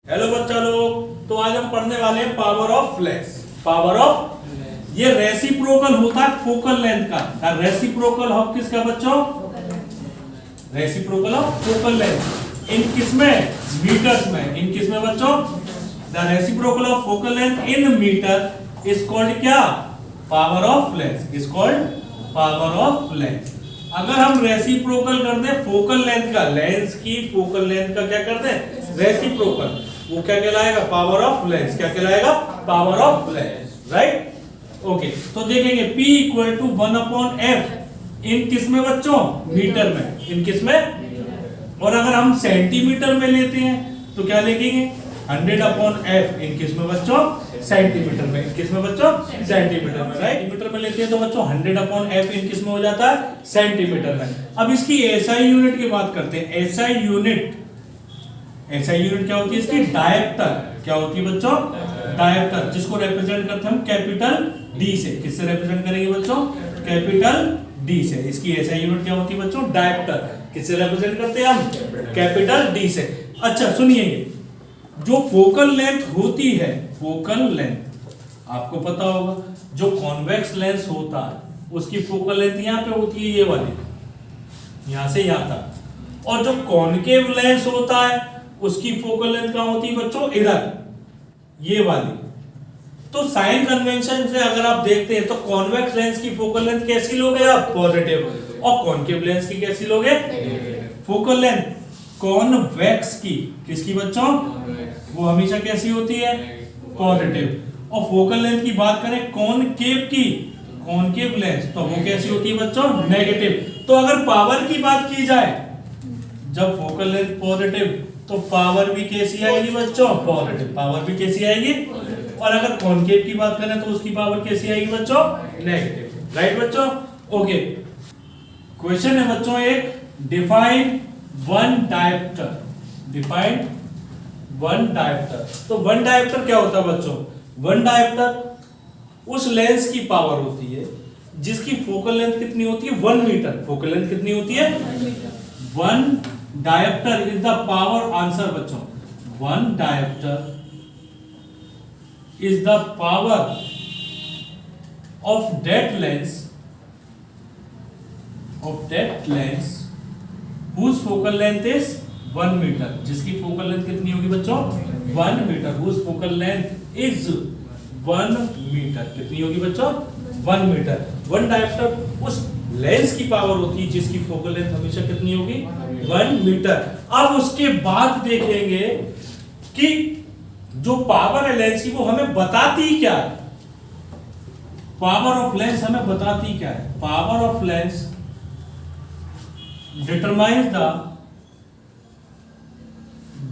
Hello बच्चा लोग, तो आज हम पढ़ने वाले हैं power of lens. Power of ये रेसिप्रोकल होता है फोकल लेंथ का। रेसिप्रोकल ऑफ किसका बच्चों? Reciprocal of focal length in किसमें? मीटर्स में। इन किसमें बच्चों? The reciprocal of focal length in metre is called क्या? Power of lens. Is called power of lens. अगर हम रेसिप्रोकल कर दें फोकल लेंथ का, लेंस की फोकल लेंथ का क्या करते हैं? रेसिप्रोकल, वो क्या कहलाएगा? Power of lens. क्या कहलाएगा? Power of lens. Right, okay. तो देखेंगे P इक्वल टू 1/f इन किस में बच्चों? मीटर में। इन किस में? और अगर हम सेंटीमीटर में लेते हैं तो क्या लिखेंगे? 100/f इन किस में बच्चों? सेंटीमीटर में। किस में बच्चों? सेंटीमीटर में। राइट, मीटर में लेते हैं तो बच्चों 100/f इन किस में हो जाता है? सेंटीमीटर में। अब इसकी SI यूनिट की बात करते हैं। SI यूनिट क्या होती है इसकी? डायप्टर। क्या होती है बच्चों? डायप्टर, जिसको रिप्रेजेंट करते हैं हम कैपिटल D से। किससे रिप्रेजेंट करेंगे बच्चों? कैपिटल D से। इसकी SI यूनिट क्या होती है बच्चों? डायप्टर। किससे रिप्रेजेंट करते हैं हम? कैपिटल D से। अच्छा सुनिए, जो फोकल लेंथ होती है, फोकल लेंथ आपको पता होगा, जो कॉन्वेक्स लेंस होता है उसकी फोकल लेंथ यहाँ पे होती है, ये वाली, यहां से यहां तक। और जो कॉनकेव लेंस होता है उसकी फोकल लेंथ कहां होती है बच्चों? इधर, ये वाली। तो साइन कन्वेंशन से अगर आप देखते हैं तो कॉन्वेक्स लेंस की फोकल लेंथ कैसी लोगे आप? पॉजिटिव। और कॉनकेव लेंस की कैसी लोगे? फोकल लेंथ कॉन्वेक्स की, किसकी बच्चों? वो हमेशा कैसी होती है? पॉजिटिव। और फोकल लेंथ की बात करें कॉनकेव की, कॉनकेव लेंस, तो वो कैसी होती है बच्चों? नेगेटिव। तो अगर पावर की बात की जाए, जब फोकल लेंथ पॉजिटिव तो पावर भी कैसी आएगी बच्चों? पॉजिटिव। पावर भी कैसी आएगी? और अगर कॉनकेव की बात करें तो उसकी पावर कैसी आएगी बच्चों? नेगेटिव। राइट बच्चों, ओके। क्वेश्चन है बच्चों एक, define one dioptre. Define one dioptre. तो वन डायप्टर क्या होता है बच्चों? वन डायप्टर उस लेंस की पावर होती है जिसकी फोकल लेंथ कितनी होती है? 1 मीटर। फोकल लेंथ कितनी होती है? 1 dioptre is the power, answer बच्चों, 1 dioptre is the power of that lens whose focal length is 1 metre. जिसकी फोकल लेंथ कितनी होगी बच्चों? 1 metre. whose focal length is 1 metre. कितनी होगी बच्चों? 1 मीटर। 1 डायप्टर उस लेंस की पावर होती है जिसकी फोकल लेंथ हमेशा कितनी होगी? 1 मीटर। अब उसके बाद देखेंगे कि जो पावर है लेंस की वो हमें बताती क्या है? पावर ऑफ लेंस हमें बताती क्या है? Power of lens determines the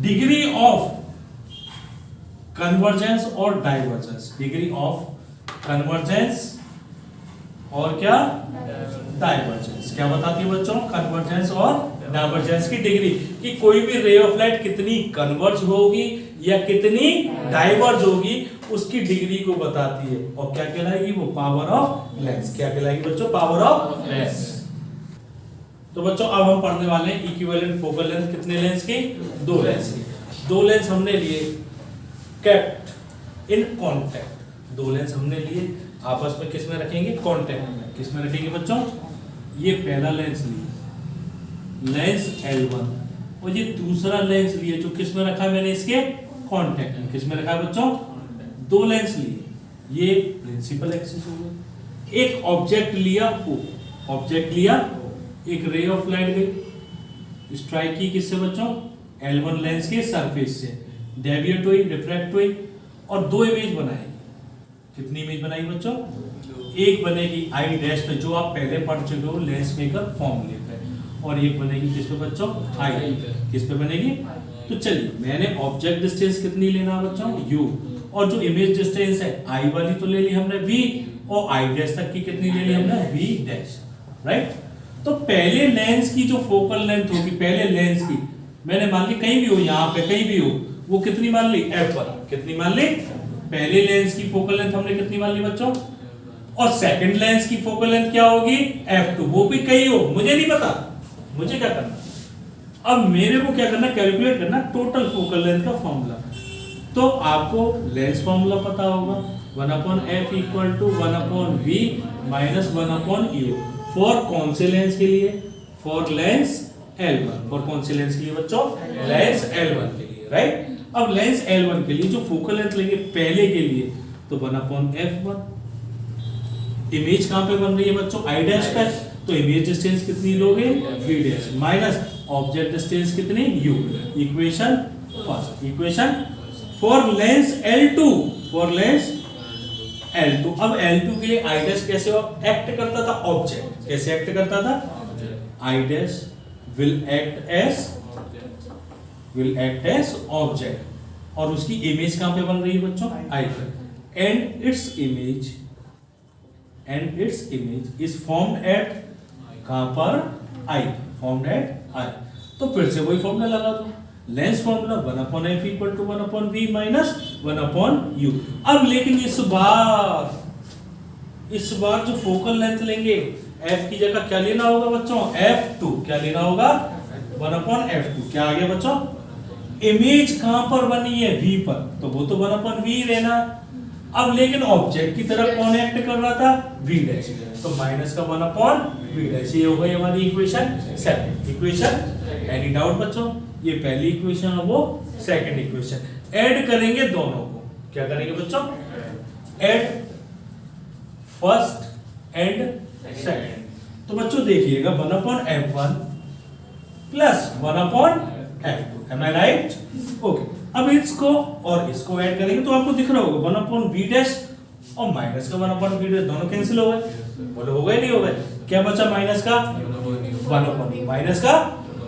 degree of convergence or divergence। degree of convergence और क्या? डाइवर्जेंस। क्या बताती है बच्चों? कन्वर्जेंस और डाइवर्जेंस की डिग्री, कि कोई भी रे ऑफ लाइट कितनी कन्वर्ज होगी या कितनी डाइवर्ज होगी, उसकी डिग्री को बताती है। और क्या कहलाएगी वो? Power of lens. क्या कहलाएगी बच्चों? Power of lens. तो बच्चों अब हम पढ़ने वाले हैं इक्विवेलेंट फोकल लेंथ। कितने लेंस की? 2 लेंस की। 2 लेंस हमने लिए केप्ट इन कांटेक्ट। 2 लेंस हमने लिए, आपस में किस में रखेंगे? कांटेक्ट में। किस में रखेंगे बच्चों? ये पहला लेंस लिया, लेंस L1, और ये दूसरा लेंस लिया जो किस में रखा है मैंने? इसके कांटेक्ट में। किस में रखा है बच्चों? 2 लेंस लिए, ये प्रिंसिपल एक्सिस हो गया। एक ऑब्जेक्ट लिया O, ऑब्जेक्ट लिया, एक रे ऑफ लाइट गई, स्ट्राइक की किससे बच्चों? L1 लेंस के सरफेस से, डेविएट हुई, रिफ्रैक्ट हुई, और 2 इमेज बनाएगी। कितनी इमेज बनाएगी बच्चों? एक बनेगी आई डैश पे, जो आप पहले पढ़ चुके हो लेंस मेकर फॉर्मूले पे, और एक बनेगी किस पे बच्चों? आई। किस पे बनेगी? तो चलिए, मैंने ऑब्जेक्ट डिस्टेंस कितनी लेना बच्चों? U, और जो इमेज डिस्टेंस है आई वाली तो ले ली हमने V, और आई डैश तक की कितनी ले ली हमने? V dash. राइट, तो पहले लेंस की जो फोकल लेंथ होगी, पहले लेंस की मैंने मान ली, कहीं भी हो, यहाँ पे कहीं भी हो, वो कितनी मान ली? F1। कितनी मान ली? पहले लेंस की फोकल लेंथ हमने कितनी मान ली बच्चों? और सेकंड लेंस की फोकल लेंथ क्या होगी? F2। वो भी कहीं हो, मुझे नहीं पता, मुझे क्या करना? अब मेरे को क्या करना? कैलकुलेट करना टोटल फोकल लेंथ का फॉर्मूला। तो आपको लेंस फॉर्मूला पता होगा 1/f equal to 1/v minus 1/u for कौन से लेंस के लिए? For Lenz L1। फॉर कौन से लेंस के लिए बच्चों? लेंस L1 के लिए, राइट। अब लेंस L1 के लिए जो फोकल लेंथ लेंगे पहले के लिए तो 1/f1। इमेज कहां पे बन रही है बच्चों? I डैश पे, तो इमेज डिस्टेंस कितनी लोगे? v dash minus object distance कितनी? u। Equation first. Equation for Lenz L2, for Lenz L2। अब L2 के लिए I डैश कैसे एक्ट करता था? ऑब्जेक्ट। कैसे एक्ट करता था? I dash will act as object और उसकी इमेज कहां पे बन रही है बच्चों? I पे। and its image is formed at कहां पर? I। formed at I। तो फिर से वही फॉर्मूला लगा दो, lens formula 1/f equal to 1/v minus 1/u। अब लेकिन इस बार जो फोकल लेंथ लेंगे f की जगह क्या लेना होगा बच्चों? f2। क्या लेना होगा? 1/f2। क्या आ गया बच्चों? इमेज कहां पर बनी है? v पर, तो वो तो 1/v लेना। अब लेकिन ऑब्जेक्ट की तरफ कौन एक्ट कर रहा था? v डैश, तो माइनस का 1/v डैश। ये हो गई हमारी equation second. Equation any doubt बच्चों? ये पहली इक्वेशन और वो सेकंड इक्वेशन। ऐड करेंगे दोनों को। क्या करेंगे बच्चों? Add first and second. तो बच्चों देखिएगा 1/f1 प्लस 1/f2। एम आई राइट? ओके। अब इसको और इसको ऐड करेंगे तो आपको दिख रहा होगा 1/v डैश और माइनस का 1/v डैश दोनों कैंसिल हो गए। बोलो हो गए नहीं हो गए? क्या बचा? माइनस का 1/v माइनस का,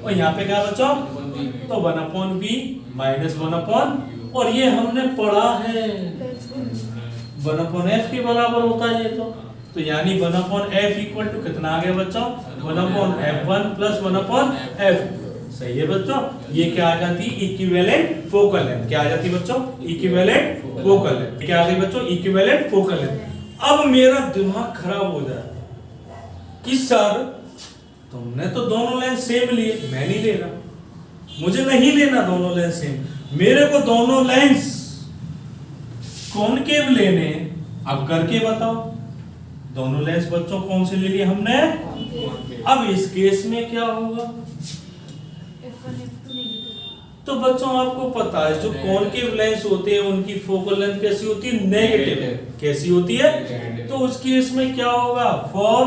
और यहाँ पे क्या बचा? तो 1/v माइनस 1/, और ये हमने पढ़ा है 1/f के बराबर होता है ये तो यानी 1/f इक्वल टू कितना आ गया बच्चों? 1/f1 plus 1/f। सही है बच्चों? ये क्या आ जाती? Equivalent focal length. क्या आ जाती बच्चों? Equivalent focal length. क्या आ गई बच्चों? Equivalent focal length. अब मेरा दिमाग खराब हो जाए कि सर तुमने तो दोनों लेंस सेम लिए, मैं नहीं ले रहा, मुझे नहीं लेना दोनों लेंस सेम, मेरे को दोनों लेंस कॉनकेव लेने। अब करके बताओ दोनों लेंस बच्चों कौन से ले लिए हमने? अब इस केस में क्या होगा? तो बच्चों आपको पता है जो कॉनकेव लेंस होते हैं उनकी फोकल लेंथ कैसी होती है? नेगेटिव। कैसी होती है? तो उस केस में क्या होगा? For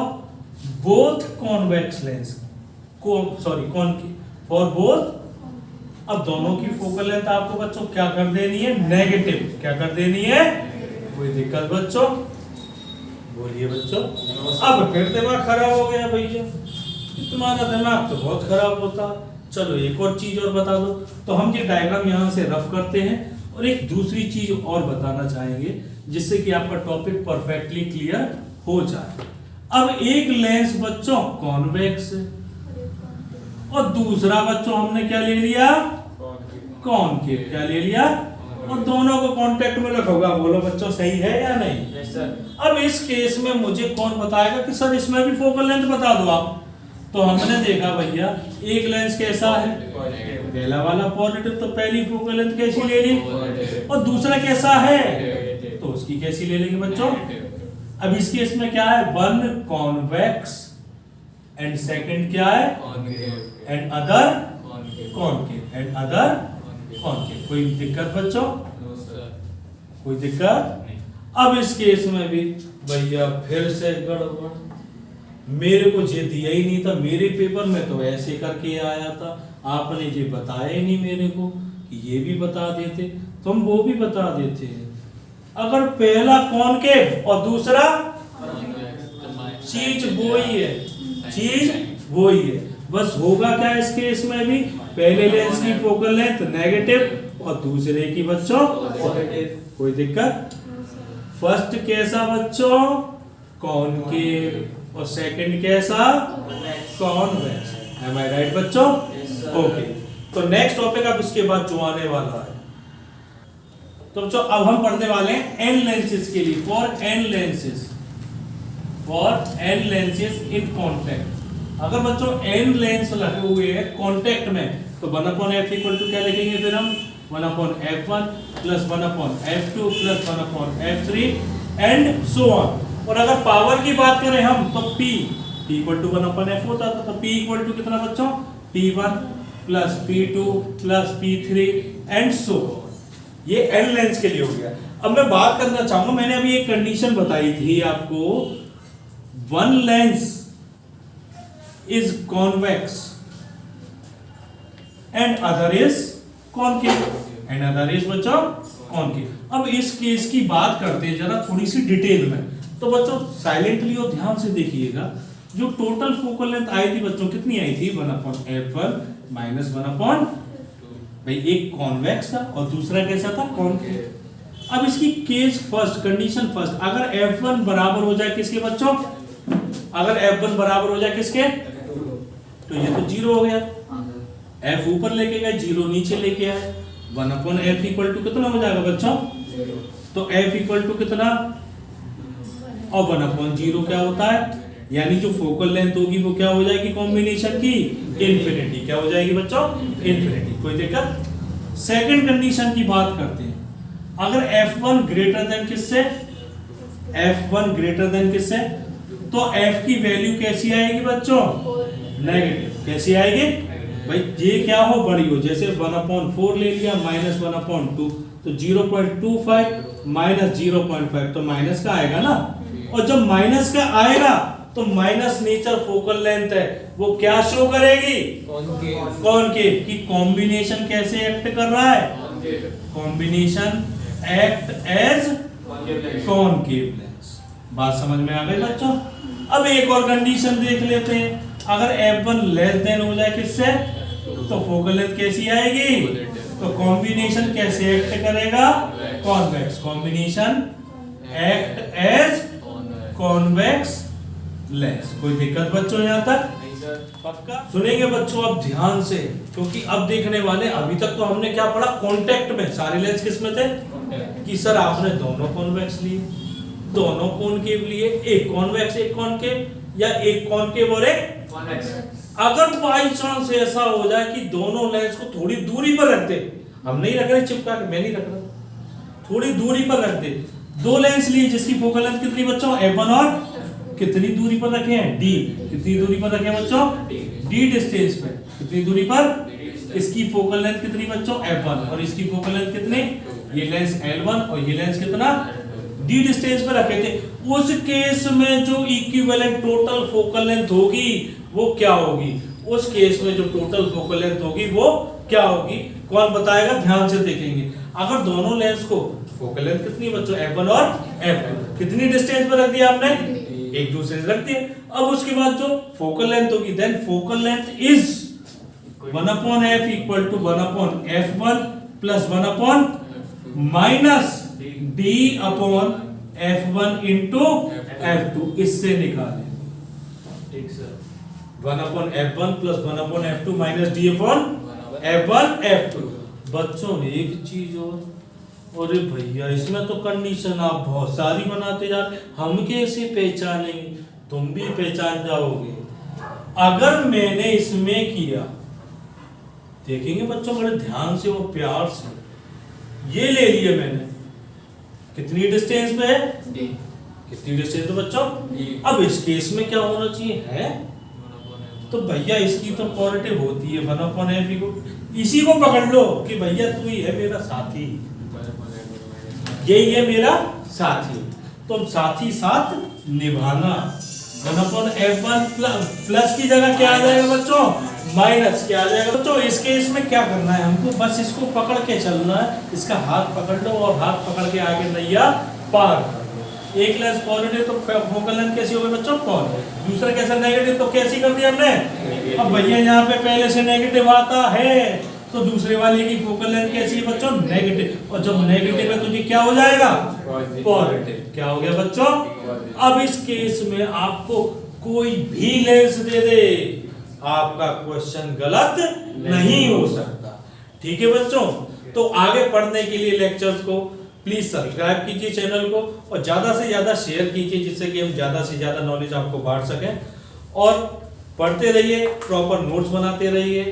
both convex lens, concave for both. अब दोनों की फोकल लेंथ आपको बच्चों क्या कर देनी है? नेगेटिव। क्या कर देनी है? कोई दिक्कत बच्चों? बोलिए बच्चों। अब फिर दिमाग खराब हो गया भैया, तुम्हारा दिमाग तो बहुत खराब होता। चलो एक और चीज और बता दो। तो हम ये डायग्राम यहाँ से रफ करते हैं और एक दूसरी चीज और बताना चाहेंगे जिससे कि आपका टॉपिक परफेक्टली क्लियर हो जाए। अब एक लेंस बच्चों कॉन्वेक्स है और दूसरा बच्चों हमने क्या ले लिया? कॉनकेव। क्या ले लिया? और दोनों को कांटेक्ट में रखा होगा। बोलो बच्चों सही है या नहीं? Yes sir. अब इस केस में मुझे कौन बताएगा कि सर इसमें भी फोकल लेंथ बता दो आप। तो हमने देखा भैया एक लेंस कैसा है? पहला वाला पॉजिटिव, तो पहली फोकल लेंथ कैसी ले ली? और दूसरा कैसा है? तो उसकी कैसी ले लेंगे बच्चों? अब इस केस में क्या है? वन कॉन्वेक्स एंड सेकंड क्या है? And other concave and other concave. कोई दिक्कत बच्चों? कोई दिक्कत? अब इस केस में भी भैया फिर से गड़बड़, मेरे को ये दिया ही नहीं था, मेरे पेपर में तो ऐसे करके आया था, आपने ये बताया ही नहीं मेरे को कि ये भी बता देते तो हम वो भी बता देते हैं। अगर पहला कॉनकेव और दूसरा चीज वो ही है, चीज वो ही है, बस होगा क्या इस केस में भी? पहले लेंस की फोकल लेंथ नेगेटिव और दूसरे की बच्चों पॉजिटिव। कोई दिक्कत? फर्स्ट कैसा बच्चों? कॉनकेव और सेकंड कैसा? कॉन्वेक्स। एम आई राइट बच्चों? ओके। तो नेक्स्ट टॉपिक अब इसके बाद जो आने वाला है, तो बच्चों अब हम पढ़ने वाले हैं एन लेंसेज के लिए। For n lenses, for n lenses in contact. अगर बच्चों एन लेंस लगे हुए हैं कॉन्टैक्ट में तो 1/f इक्वल टू क्या लिखेंगे फिर हम? 1 upon f1 plus 1 upon f2 plus 1 upon f3 and so on. और अगर पावर की बात करें हम तो p equal to 1 upon f होता था, तो p इक्वल टू कितना बच्चों, p1 plus p2 plus p3 and so. ये n लेंस के लिए हो गया। अब मैं बात करना चाहूंगा, मैंने अभी एक कंडीशन बताई थी आपको, one lens is convex and other is concave, and other is बच्चों कॉनकेव। अब इस केस की बात करते हैं जरा थोड़ी सी डिटेल में। तो बच्चों साइलेंटली और ध्यान से देखिएगा, जो टोटल फोकल लेंथ आई थी बच्चों कितनी आई थी, 1 अपॉन f1 माइनस 1 अपॉन, भाई एक कॉन्वेक्स था और दूसरा कैसा था, कॉनकेव। अब इसकी केस फर्स्ट, कंडीशन फर्स्ट, अगर f1 बराबर हो जाए किसके बच्चों, अगर f1 बराबर हो जाए किसके, तो ये तो 0 हो गया, f ऊपर लेके गए 0 नीचे लेके आए, 1 अपॉन f इक्वल टू कितना हो जाएगा बच्चों, तो f इक्वल टू कितना, और 1 अपॉन 0 क्या होता है, यानी जो फोकल लेंथ होगी वो क्या हो जाएगी कॉम्बिनेशन की, इन्फिनिटी। क्या हो जाएगी बच्चों, इन्फिनिटी। कोई दिक्कत। सेकंड कंडीशन की बात करते हैं, अगर f1 ग्रेटर देन किससे, f1 ग्रेटर देन किससे, तो f की वैल्यू कैसी आएगी बच्चों, नेगेटिव। कैसी आएगी भाई, ये क्या हो, बड़ी हो, जैसे 1 अपॉन 4 ले लिया माइनस 1 अपॉन 2, तो 0.25 माइनस 0.5 तो माइनस का आएगा ना। और जब माइनस का आएगा तो माइनस नेचर फोकल लेंथ है, वो क्या शो करेगी, कॉनकेव। की कॉम्बिनेशन कैसे एक्ट कर रहा है, combination act as concave lens. बात समझ में आ गई बच्चों। अब एक और कंडीशन देख लेते हैं, अगर f1 लेस देन हो जाए किससे, तो फोकल लेंथ कैसी आएगी, तो कॉम्बिनेशन कैसे एक्ट करेगा, convex. Combination act as convex lens. कोई दिक्कत बच्चों यहां तक, पक्का सुनेंगे बच्चों अब ध्यान से, क्योंकि अब देखने वाले, अभी तक तो हमने क्या पढ़ा, कॉन्टेक्ट में सारे लेंस किस में थे, कि सर आपने दोनों कॉन्वेक्स लिए, दोनों कॉनकेव लिए, एक कॉन्वेक्स एक कॉनकेव, या एक कॉनकेव और एक कॉन्वेक्स। अगर बाई चांस ऐसा हो जाए कि दोनों लेंस को थोड़ी दूरी पर रख दे, हम नहीं रख रहे चिपका के, मैं नहीं रख रहा, थोड़ी दूरी पर रख दे, दो लेंस लिए जिसकी फोकल लेंथ कितनी बच्चों, f1 और कितनी दूरी पर रखे हैं, d। कितनी दूरी पर रखे हैं बच्चों, d डिस्टेंस पे। कितनी दूरी पर, इसकी फोकल लेंथ कितनी बच्चों, f1 और इसकी फोकल लेंथ कितनी, ये लेंस L1 और ये लेंस कितना, d डिस्टेंस पे रखे थे। उस केस में जो इक्विवेलेंट टोटल फोकल लेंथ होगी वो क्या होगी, उस केस में जो टोटल फोकल लेंथ होगी वो क्या होगी, कौन बताएगा, ध्यान से देखेंगे। अगर दोनों लेंस को फोकल लेंथ कितनी बच्चों, f1 और f2 कितनी डिस्टेंस पर रख दिया आपने, एक दूसरे से रख दिए। अब उसके बाद जो फोकल लेंथ होगी, then focal length is 1 upon f equal to 1 upon f1 plus 1 upon minus d upon f1 into f2। इससे निकालें, ठीक sir, 1 upon f1 plus 1 upon f2 minus d upon f1 f2। बच्चों एक चीज और, अरे भैया इसमें तो कंडीशन आप बहुत सारी बनाते जा रहे, हम कैसे पहचानेंगे, तुम भी पहचान जाओगे। अगर मैंने इसमें किया, देखेंगे बच्चों बड़े ध्यान से और प्यार से, ये ले लिए मैंने, कितनी डिस्टेंस पे है, कितनी डिस्टेंस पे बच्चों, अब इस केस में क्या होना चाहिए है, तो भैया इसकी तो पॉजिटिव होती है 1 अपॉन f को, इसी को पकड़ लो कि भैया तू ही है मेरा साथी, यही है मेरा साथी, तो साथी साथ निभाना। 1 अपॉन f1 प्लस की जगह क्या आ जाएगा बच्चों, माइनस क्या आ जाएगा बच्चों। इस केस में क्या करना है हमको, बस इसको पकड़ के चलना है, इसका हाथ पकड़ लो और हाथ पकड़ के आगे नैया पार कर लो। एक लेंस पॉजिटिव तो फोकल लेंथ कैसी होगी बच्चों, पॉजिटिव, दूसरा कैसा नेगेटिव, तो कैसी कर दिया हमने। अब भैया यहाँ पे पहले से नेगेटिव आता है तो दूसरे वाले की फोकल लेंथ कैसी है बच्चों, नेगेटिव, और जब नेगेटिव है तो ये क्या हो जाएगा, पॉजिटिव। क्या हो गया बच्चों। अब इस केस में आपको कोई भी लेंस दे दे, आपका क्वेश्चन गलत नहीं हो सकता, ठीक है बच्चों। तो आगे पढ़ने के लिए लेक्चर्स को प्लीज सब्सक्राइब कीजिए चैनल को, और ज्यादा से ज्यादा शेयर कीजिए, जिससे कि हम ज्यादा से ज्यादा नॉलेज आपको बांट सकें। और पढ़ते रहिए, प्रॉपर नोट्स बनाते रहिए,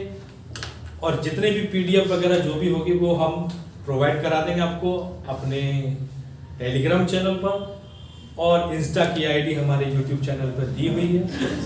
और जितने भी पीडीएफ वगैरह जो भी होगी वो हम प्रोवाइड करा देंगे आपको अपने टेलीग्राम चैनल पर, और इंस्टा की आईडी हमारे यूट्यूब चैनल पर दी हुई है।